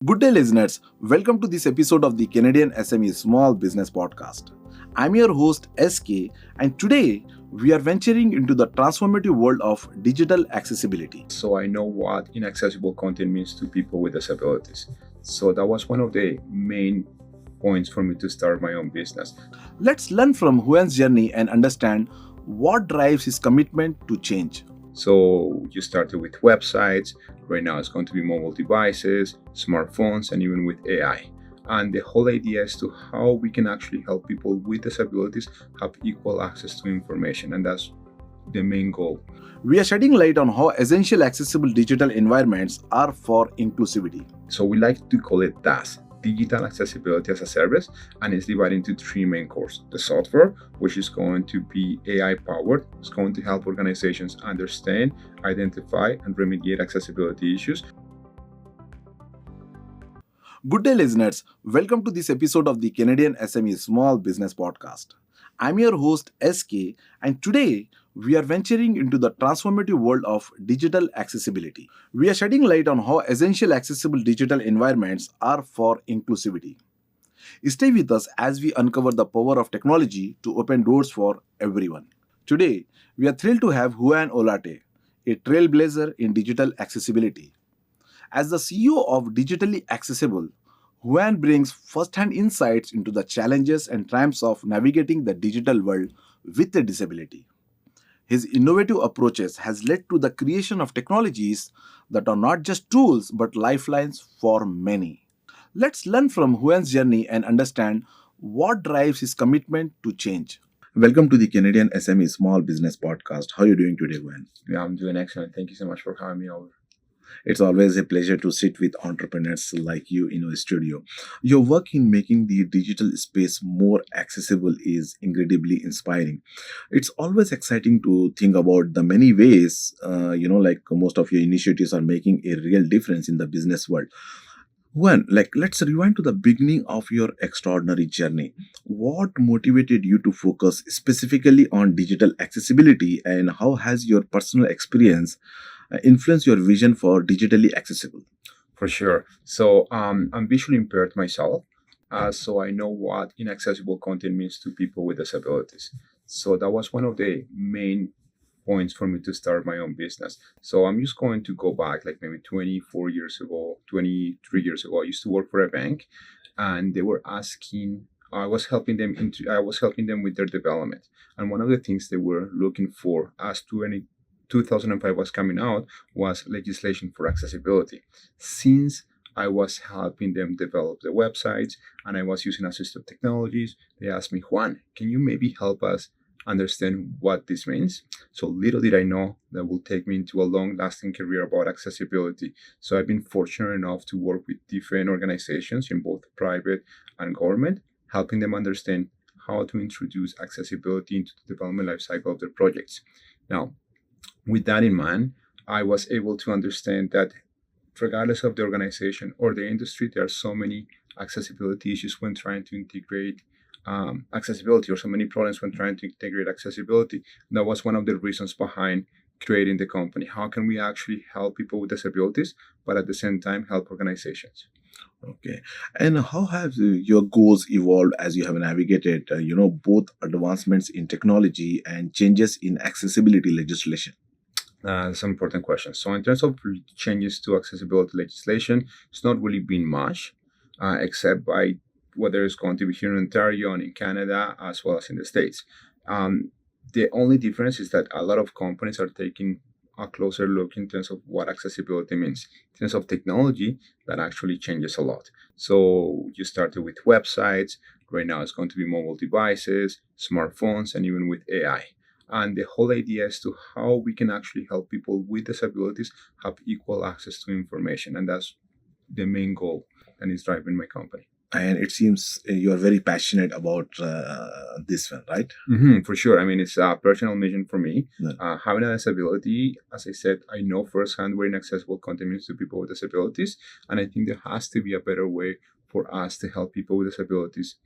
Good day, listeners. Welcome to this episode of the Canadian SME Small Business Podcast. I'm your host, SK, and today we are venturing into the transformative world of digital accessibility. So I know what inaccessible content means to people with disabilities. So that was one of the main points for me to start my own business. Let's learn from Juan's journey and understand what drives his commitment to change. So you started with websites, right now it's going to be mobile devices, smartphones, and even with AI. And the whole idea is to how we can actually help people with disabilities have equal access to information, and that's the main goal. We are shedding light on how essential accessible digital environments are for inclusivity. So we like to call it DAS, Digital Accessibility as a Service, and it's divided into three main cores. The software, which is going to be AI powered, is going to help organizations understand, identify, and remediate accessibility issues. Good day, listeners. Welcome to this episode of the Canadian SME Small Business Podcast. I'm your host, SK, and today we are venturing into the transformative world of digital accessibility. We are shedding light on how essential accessible digital environments are for inclusivity. Stay with us as we uncover the power of technology to open doors for everyone. Today, we are thrilled to have Juan Olarte, a trailblazer in digital accessibility. As the CEO of Digitally Accessible, Juan brings first-hand insights into the challenges and triumphs of navigating the digital world with a disability. His innovative approaches has led to the creation of technologies that are not just tools but lifelines for many. Let's learn from Juan's journey and understand what drives his commitment to change. Welcome to the Canadian SME Small Business Podcast. How are you doing today, Juan? Yeah, I'm doing excellent. Thank you so much for having me over. It's always a pleasure to sit with entrepreneurs like you in a studio. Your work in making the digital space more accessible is incredibly inspiring. It's always exciting to think about the many ways, like most of your initiatives are making a real difference in the business world. One, let's rewind to the beginning of your extraordinary journey. What motivated you to focus specifically on digital accessibility, and how has your personal experience influenced your vision for digitally accessible? For sure. So I'm visually impaired myself, so I know what inaccessible content means to people with disabilities. So that was one of the main points for me to start my own business. So I'm just going to go back like maybe 24 years ago, 23 years ago. I used to work for a bank, and they were asking. I was helping them with their development. And one of the things they were looking for as 2005 was coming out was legislation for accessibility. Since I was helping them develop the websites and I was using assistive technologies, they asked me, Juan, can you maybe help us understand what this means? So little did I know that will take me into a long-lasting career about accessibility. So I've been fortunate enough to work with different organizations in both private and government, helping them understand how to introduce accessibility into the development lifecycle of their projects. Now, with that in mind, I was able to understand that regardless of the organization or the industry, there are so many accessibility issues when trying to integrate accessibility, or so many problems when trying to integrate accessibility. And that was one of the reasons behind creating the company. How can we actually help people with disabilities, but at the same time help organizations? Okay. And how have your goals evolved as you have navigated, both advancements in technology and changes in accessibility legislation? That's an important question. So in terms of changes to accessibility legislation, it's not really been much, except by whether it's going to be here in Ontario and in Canada, as well as in the States. The only difference is that a lot of companies are taking a closer look in terms of what accessibility means. In terms of technology, that actually changes a lot. So you started with websites, right now it's going to be mobile devices, smartphones, and even with AI. And the whole idea is to how we can actually help people with disabilities have equal access to information. And that's the main goal that is driving my company. And it seems you are very passionate about this one, right? For sure. I mean, it's a personal mission for me. Yeah. Having a disability, as I said, I know firsthand where inaccessible content means to people with disabilities. And I think there has to be a better way for us to help people with disabilities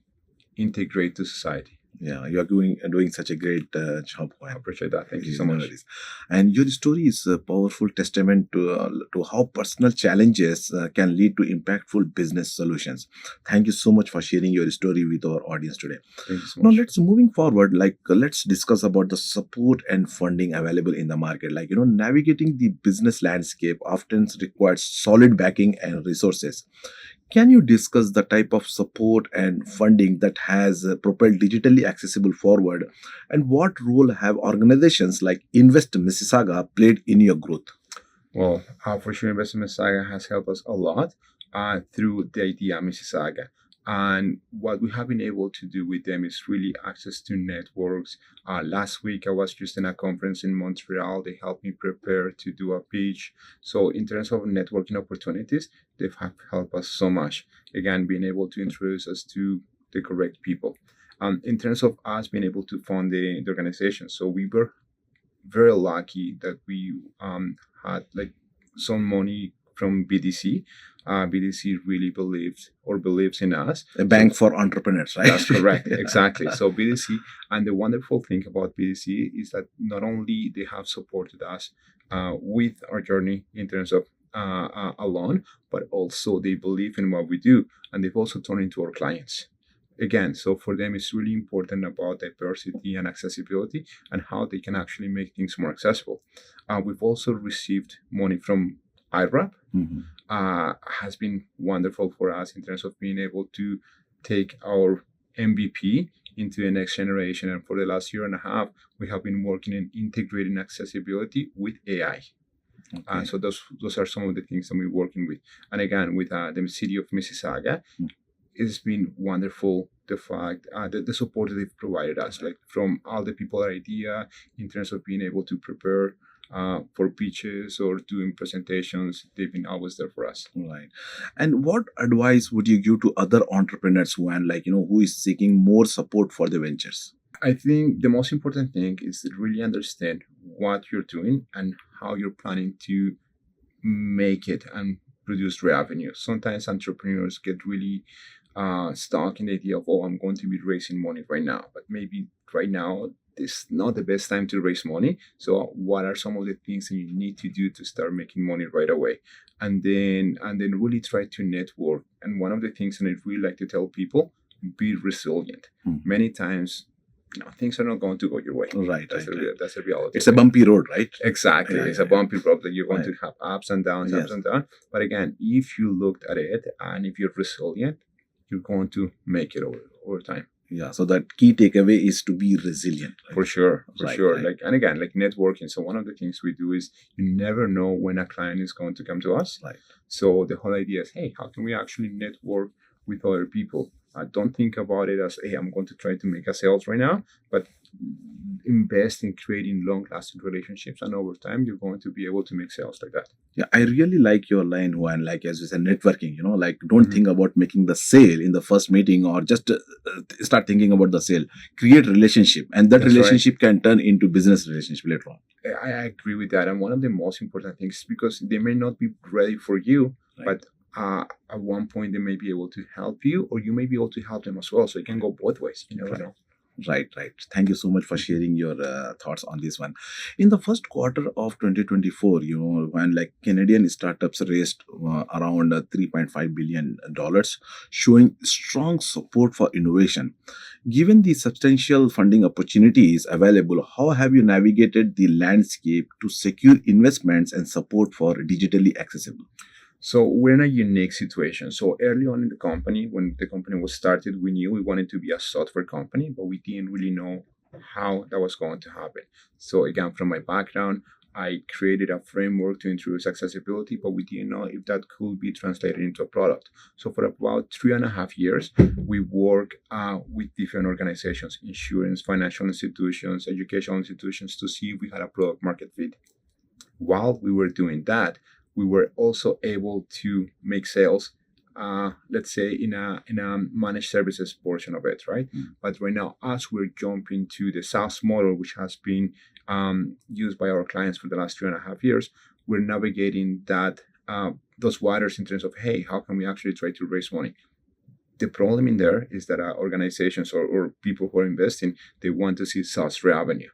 integrate to society. Yeah, you are doing such a great job, I Juan. appreciate that. Thank you so No much. worries. And your story is a powerful testament to how personal challenges can lead to impactful business solutions. Thank you so much for sharing your story with our audience today. Thank you so Now much. let's moving forward. Let's discuss about the support and funding available in the market. Navigating the business landscape often requires solid backing and resources. Can you discuss the type of support and funding that has propelled digitally accessible forward, and what role have organizations like Invest Mississauga played in your growth? Well, for sure, Investment Saga has helped us a lot through the idea Mississauga. And what we have been able to do with them is really access to networks. Last week, I was just in a conference in Montreal. They helped me prepare to do a pitch. So, in terms of networking opportunities, they have helped us so much. Again, being able to introduce us to the correct people. In terms of us being able to fund the organization, so we were very lucky that we had like some money from BDC. BDC really believed or believes in us. A bank for entrepreneurs, right? That's correct, exactly. So BDC, and the wonderful thing about BDC is that not only they have supported us with our journey in terms of a loan, but also they believe in what we do, and they've also turned into our clients again. So for them it's really important about diversity and accessibility and how they can actually make things more accessible. We've also received money from IRAP. Mhm. Has been wonderful for us in terms of being able to take our MVP into the next generation, and for the last year and a half we have been working in integrating accessibility with AI. Okay. So those are some of the things that we're working with, and again with the city of Mississauga. It's been wonderful the fact the support that they've provided us, like from all the people at idea in terms of being able to prepare for pitches or doing presentations. They've been always there for us. Right. And what advice would you give to other entrepreneurs who is seeking more support for the ventures? I think the most important thing is to really understand what you're doing and how you're planning to make it and produce revenue. Sometimes entrepreneurs get really stuck in the idea of, oh, I'm going to be raising money right now, but maybe right now is not the best time to raise money. So what are some of the things that you need to do to start making money right away? And then really try to network. And one of the things that I really like to tell people, be resilient. Hmm. Many times things are not going to go your way. Right, That's right, a that's a reality. It's a bumpy road, right? Exactly. Yeah, It's yeah, a bumpy road that you're going right. to have ups and downs, ups Yes. and downs. But again, if you looked at it and if you're resilient, you're going to make it over time. Yeah. So that key takeaway is to be resilient. Right? For sure. For Right, sure. right. Like, and again, like networking. So one of the things we do is you never know when a client is going to come to us. Right. So the whole idea is, hey, how can we actually network with other people? Don't think about it as, hey, I'm going to try to make a sales right now, but invest in creating long-lasting relationships, and over time you're going to be able to make sales like that. Yeah, I really like your line, Juan. As you said, networking. Don't Mhm. think about making the sale in the first meeting, or just start thinking about the sale. Create relationship, and that That's right. relationship can turn into business relationship later on. I agree with that. And one of the most important things is because they may not be ready for you, Right. but at one point they may be able to help you, or you may be able to help them as well. So it can go both ways. You never Right. know. Right, right. Thank you so much for sharing your thoughts on this one. In the first quarter of 2024, when Canadian startups raised around $3.5 billion, showing strong support for innovation. Given the substantial funding opportunities available, how have you navigated the landscape to secure investments and support for digitally accessible? So we're in a unique situation. So early on in the company, when the company was started, we knew we wanted to be a software company, but we didn't really know how that was going to happen. So again, from my background, I created a framework to introduce accessibility, but we didn't know if that could be translated into a product. So for about 3.5 years, we worked with different organizations, insurance, financial institutions, educational institutions, to see if we had a product market fit. While we were doing that, we were also able to make sales, let's say in a managed services portion of it, right? But right now, as we're jumping to the SaaS model, which has been used by our clients for the last 3.5 years, we're navigating those waters in terms of, hey, how can we actually try to raise money? The problem in there is that organizations or people who are investing, they want to see SaaS revenue.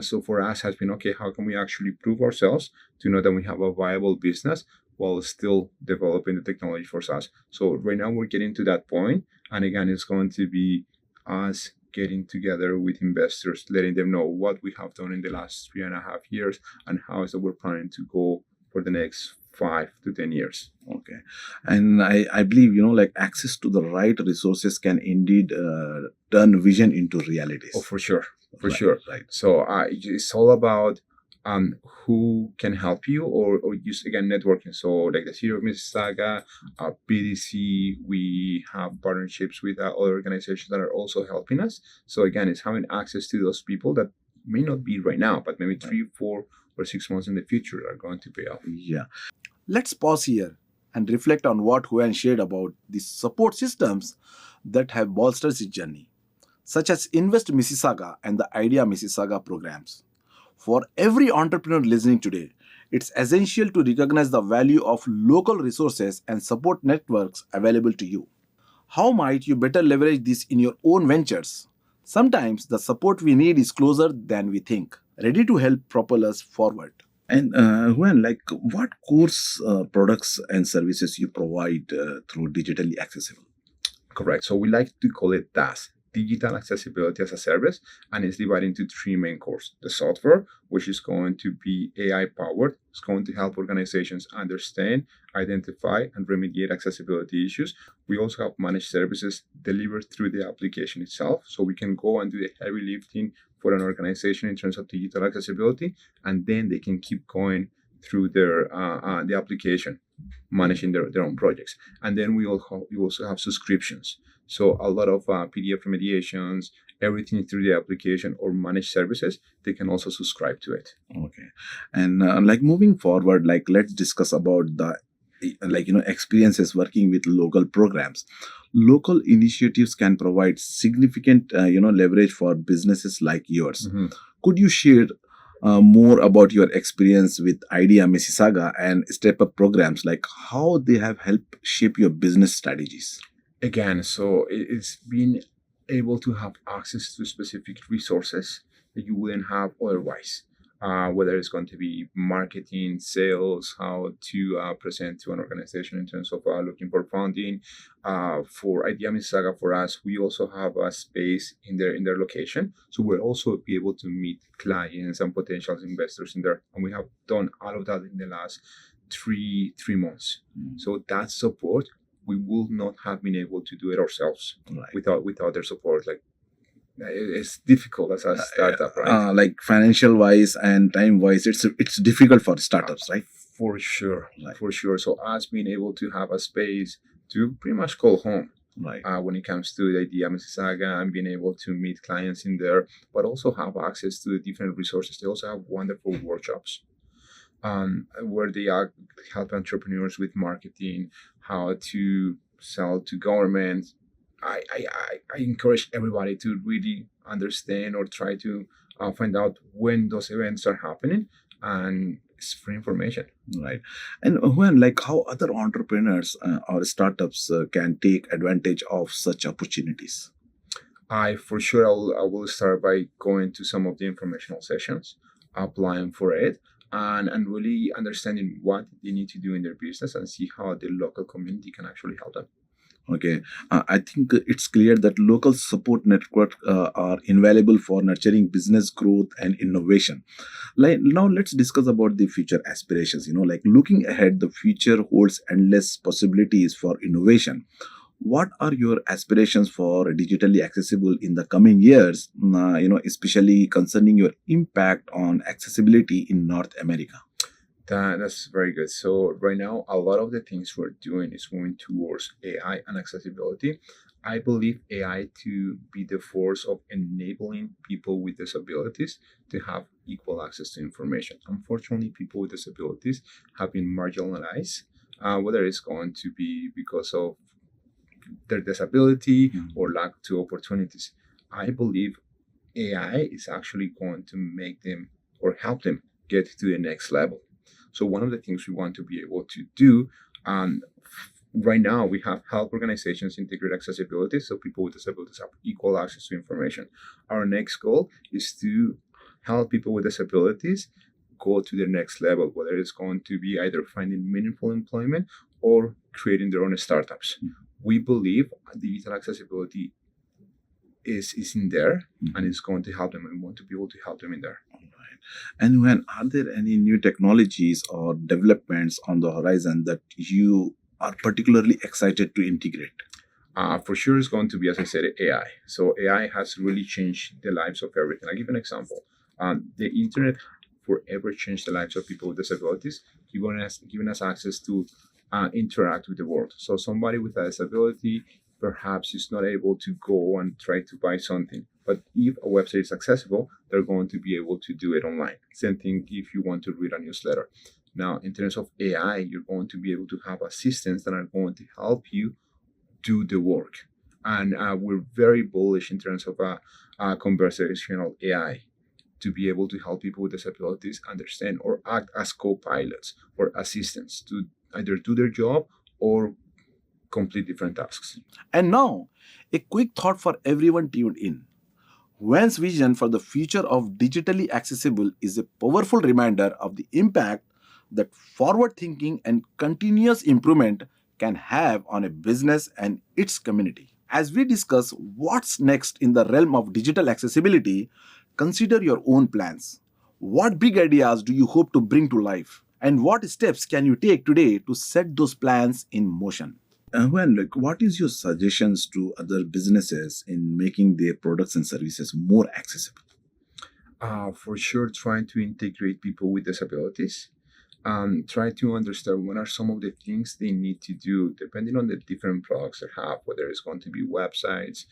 So for us has been, okay, how can we actually prove ourselves to know that we have a viable business while still developing the technology for SaaS? So right now we're getting to that point, and again, it's going to be us getting together with investors, letting them know what we have done in the last 3.5 years and how is that we're planning to go for the next 5 to 10 years. Okay. And I believe, like access to the right resources can indeed turn vision into realities. Oh, for sure. For Right, sure. right. So it's all about who can help you or use again networking. So like the City of Mississauga, PDC, we have partnerships with other organizations that are also helping us. So again, it's having access to those people that may not be right now, but maybe 3, 4, or 6 months in the future are going to pay off. Yeah. Let's pause here and reflect on what Juan shared about the support systems that have bolstered his journey, such as Invest Mississauga and the Idea Mississauga programs. For every entrepreneur listening today, it's essential to recognize the value of local resources and support networks available to you. How might you better leverage this in your own ventures? Sometimes the support we need is closer than we think, ready to help propel us forward. And Juan, like what course products and services you provide through digitally accessible? Correct. So we like to call it DAS, Digital Accessibility as a Service, and it's divided into 3 main cores. The software, which is going to be AI powered, it's going to help organizations understand, identify, and remediate accessibility issues. We also have managed services delivered through the application itself, so we can go and do the heavy lifting for an organization in terms of digital accessibility, and then they can keep going through their the application, managing their own projects. And then we also have subscriptions. So a lot of PDF remediations, everything through the application or managed services, they can also subscribe to it. Okay. And like moving forward, like let's discuss about the experiences working with local programs. Local initiatives can provide significant leverage for businesses like yours. Mhm. Could you share more about your experience with Idea Mississauga and Step Up programs, like how they have helped shape your business strategies? Again, so it's been able to have access to specific resources that you wouldn't have otherwise. Whether it's going to be marketing, sales, how to present to an organization in terms of looking for funding. For Idea Mississauga, for us, we also have a space in their location, so we'll also be able to meet clients and potential investors in there. And we have done all of that in the last three months. So that support, we will not have been able to do it ourselves Right. without their support. Like it's difficult as a startup, right? Like financial wise and time wise, it's difficult for startups, right? For sure, Right. for sure. So us being able to have a space to pretty much call home Right. when it comes to the Idea Mississauga and being able to meet clients in there, but also have access to the different resources. They also have wonderful workshops where they are help entrepreneurs with marketing, how to sell to government. I encourage everybody to really understand or try to find out when those events are happening, and it's free information. Right. And when, like, how other entrepreneurs or startups can take advantage of such opportunities? For sure I will start by going to some of the informational sessions, applying for it, and really understanding what they need to do in their business and see how the local community can actually help them. Okay, I think it's clear that local support networks are invaluable for nurturing business growth and innovation. Like now, let's discuss about the future aspirations. Like looking ahead, the future holds endless possibilities for innovation. What are your aspirations for digitally accessible in the coming years? Especially concerning your impact on accessibility in North America. That's very good. So right now, a lot of the things we're doing is going towards AI and accessibility. I believe AI to be the force of enabling people with disabilities to have equal access to information. Unfortunately, people with disabilities have been marginalized, whether it's going to be because of their disability or lack to opportunities. I believe AI is actually going to make them or help them get to the next level. So one of the things we want to be able to do, um, right now we have help organizations integrate accessibility so people with disabilities have equal access to information. Our next goal is to help people with disabilities go to the next level, whether it's going to be either finding meaningful employment or creating their own startups. We believe digital accessibility is in there and it's going to help them, and we want to be able to help them in there. And when are there any new technologies or developments on the horizon that you are particularly excited to integrate? For sure, it's going to be, as I said, AI. So AI has really changed the lives of everything. I'll give an example. The internet forever changed the lives of people with disabilities, giving us access to interact with the world. So somebody with a disability perhaps is not able to go and try to buy something. But if a website is accessible, they're going to be able to do it online. Same thing if you want to read a newsletter. Now, in terms of AI, you're going to be able to have assistants that are going to help you do the work. And we're very bullish in terms of conversational AI to be able to help people with disabilities understand or act as co-pilots or assistants to either do their job or complete different tasks. And now, a quick thought for everyone tuned in. Juan's vision for the future of digitally accessible is a powerful reminder of the impact that forward thinking and continuous improvement can have on a business and its community. As we discuss what's next in the realm of digital accessibility, consider your own plans. What big ideas do you hope to bring to life? And what steps can you take today to set those plans in motion? What is your suggestions to other businesses in making their products and services more accessible? For sure, trying to integrate people with disabilities. Try to understand what are some of the things they need to do depending on the different products they have, whether it's going to be websites,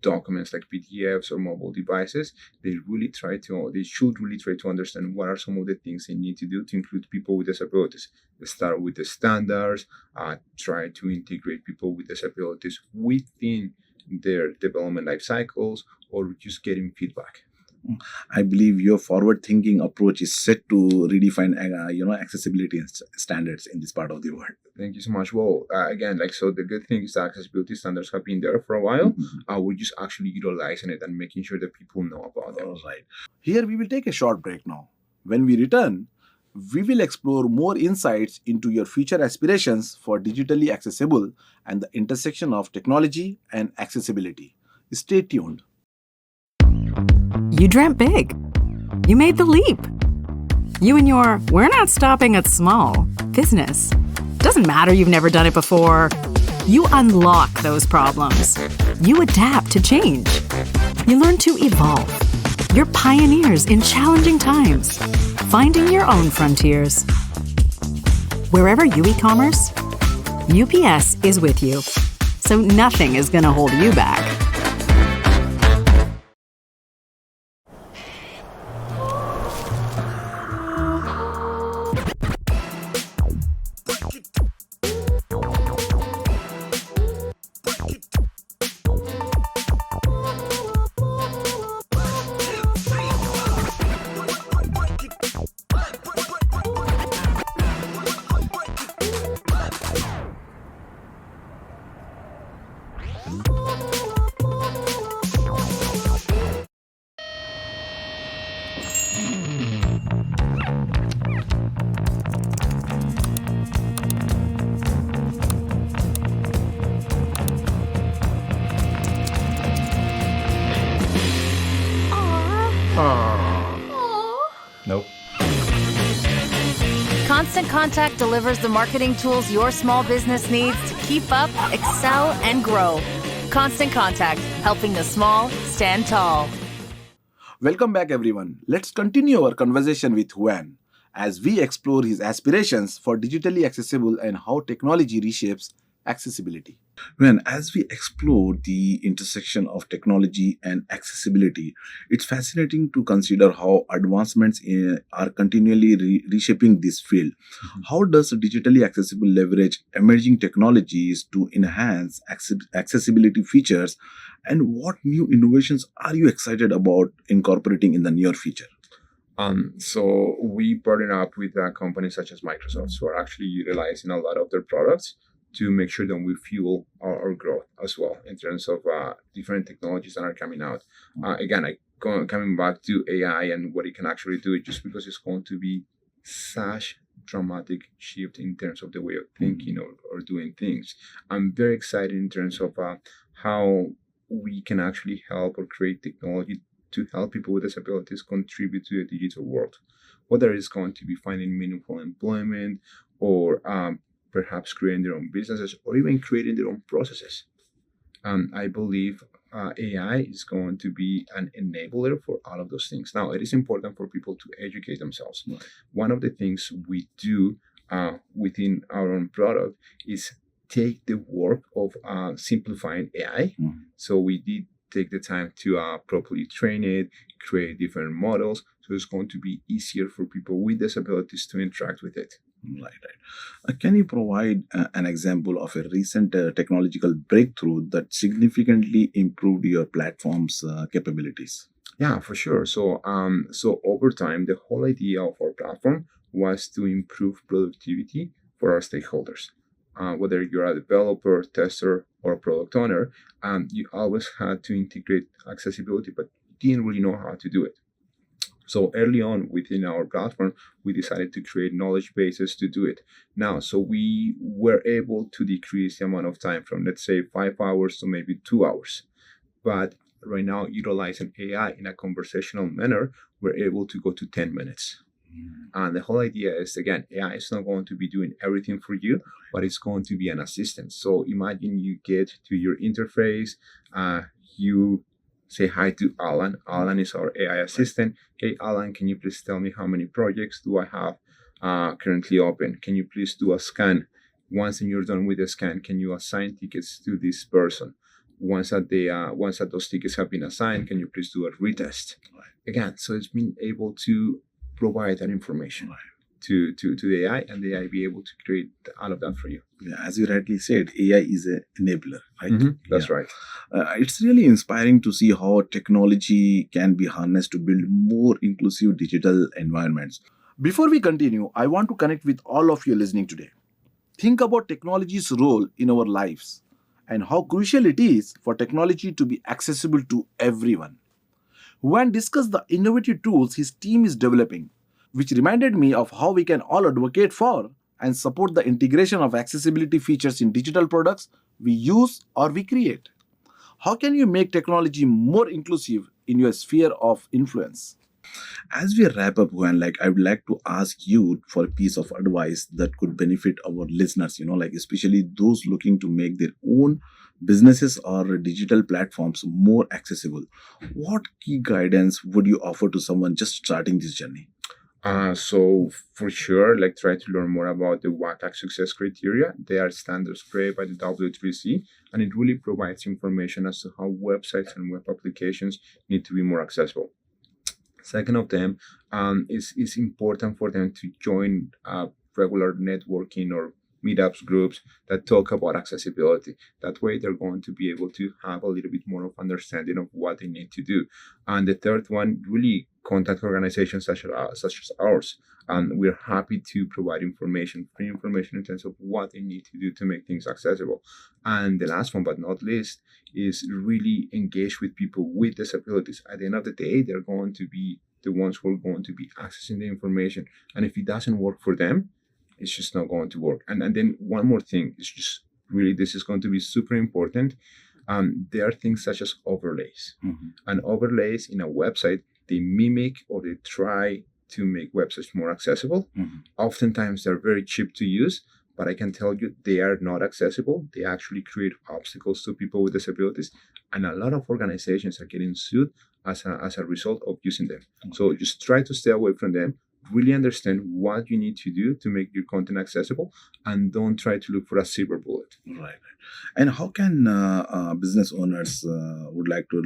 documents like PDFs or mobile devices. They should really try to understand what are some of the things they need to do to include people with disabilities. They start with the standards, try to integrate people with disabilities within their development life cycles, or just getting feedback. I believe your forward-thinking approach is set to redefine, accessibility standards in this part of the world. Thank you so much. Well, again, so the good thing is that accessibility standards have been there for a while. We're just actually utilizing it and making sure that people know about them. All right. Here we will take a short break now. When we return, we will explore more insights into your future aspirations for digitally accessible and the intersection of technology and accessibility. Stay tuned. You dreamt big. You made the leap. You and your "we're not stopping at small" business. Doesn't matter you've never done it before. You unlock those problems. You adapt to change. You learn to evolve. You're pioneers in challenging times, finding your own frontiers. Wherever you e-commerce, UPS is with you. So nothing is going to hold you back. Nope. Constant Contact delivers the marketing tools your small business needs to keep up, excel, and grow. Constant Contact, helping the small stand tall. Welcome back, everyone. Let's continue our conversation with Juan as we explore his aspirations for digitally accessible and how technology reshapes accessibility. When as we explore the intersection of technology and accessibility, it's fascinating to consider how advancements are continually reshaping this field. How does digitally accessible leverage emerging technologies to enhance accessibility features, and what new innovations are you excited about incorporating in the near future? So we partnered up with companies such as Microsoft, who are actually utilizing a lot of their products to make sure that we fuel our growth as well in terms of different technologies that are coming out. Again, coming back to AI and what it can actually do, just because it's going to be such dramatic shift in terms of the way of thinking or doing things. I'm very excited in terms of how we can actually help or create technology to help people with disabilities contribute to the digital world, whether it's going to be finding meaningful employment or perhaps creating their own businesses or even creating their own processes. I believe AI is going to be an enabler for all of those things. Now, it is important for people to educate themselves. Right. One of the things we do within our own product is take the work of simplifying AI. So we did take the time to properly train it, create different models. So it's going to be easier for people with disabilities to interact with it. Right. Can you provide an example of a recent technological breakthrough that significantly improved your platform's capabilities? Yeah, for sure. So over time, the whole idea of our platform was to improve productivity for our stakeholders. Whether you're a developer, tester, or a product owner, you always had to integrate accessibility, but didn't really know how to do it. So early on within our platform, we decided to create knowledge bases to do it. Now, so we were able to decrease the amount of time from, let's say, 5 hours to maybe 2 hours. But right now, utilizing AI in a conversational manner, we're able to go to 10 minutes. And the whole idea is, again, AI is not going to be doing everything for you, but it's going to be an assistant. So imagine you get to your interface, you say hi to Alan. Alan is our AI assistant. Hey, Alan, can you please tell me how many projects do I have currently open? Can you please do a scan? Once you're done with the scan, can you assign tickets to this person? Once that those tickets have been assigned, can you please do a retest? Again, so it's been able to provide that information to the AI, and the AI be able to create all of that for you. Yeah, as you rightly said, AI is an enabler, right? That's right. It's really inspiring to see how technology can be harnessed to build more inclusive digital environments. Before we continue, I want to connect with all of you listening today. Think about technology's role in our lives and how crucial it is for technology to be accessible to everyone. Juan discussed the innovative tools his team is developing, which reminded me of how we can all advocate for and support the integration of accessibility features in digital products we use or we create. How can you make technology more inclusive in your sphere of influence? As we wrap up, Juan, I would like to ask you for a piece of advice that could benefit our listeners, especially those looking to make their own businesses or digital platforms more accessible. What key guidance would you offer to someone just starting this journey? So for sure, try to learn more about the WCAG success criteria. They are standards created by the W3C, and it really provides information as to how websites and web applications need to be more accessible. Second of them is important for them to join regular networking or meetups groups that talk about accessibility. That way they're going to be able to have a little bit more of understanding of what they need to do. And the third one, really contact organizations such as ours. And we're happy to provide free information in terms of what they need to do to make things accessible. And the last one, but not least, is really engage with people with disabilities. At the end of the day, they're going to be the ones who are going to be accessing the information. And if it doesn't work for them, it's just not going to work. And then one more thing is just really, this is going to be super important. There are things such as overlays. And overlays in a website, they mimic or they try to make websites more accessible. Oftentimes they're very cheap to use, but I can tell you they are not accessible. They actually create obstacles to people with disabilities. And a lot of organizations are getting sued as a result of using them. So just try to stay away from them. Really understand what you need to do to make your content accessible, and don't try to look for a silver bullet. Right. And how can business owners who would like to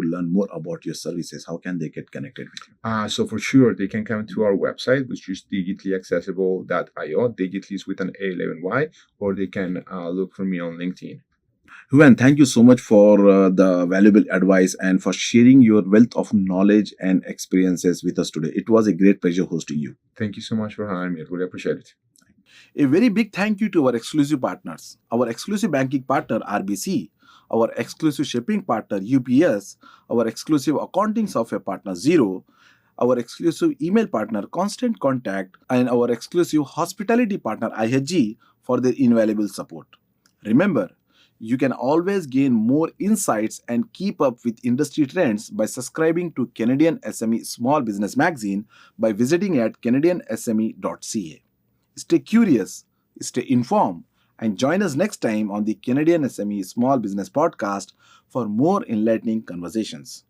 learn more about your services? How can they get connected with you? So for sure, they can come to our website, which is digitallyaccessible.io. Digitally is with an A11Y, or they can look for me on LinkedIn. Juan, thank you so much for the valuable advice and for sharing your wealth of knowledge and experiences with us today. It was a great pleasure hosting you. Thank you so much for having me. I really appreciate it. A very big thank you to our exclusive partners. Our exclusive banking partner RBC, our exclusive shipping partner UPS, our exclusive accounting software partner Zero, our exclusive email partner Constant Contact, and our exclusive hospitality partner IHG for their invaluable support. Remember, you can always gain more insights and keep up with industry trends by subscribing to Canadian SME Small Business Magazine by visiting at canadiansme.ca. Stay curious, stay informed, and join us next time on the Canadian SME Small Business Podcast for more enlightening conversations.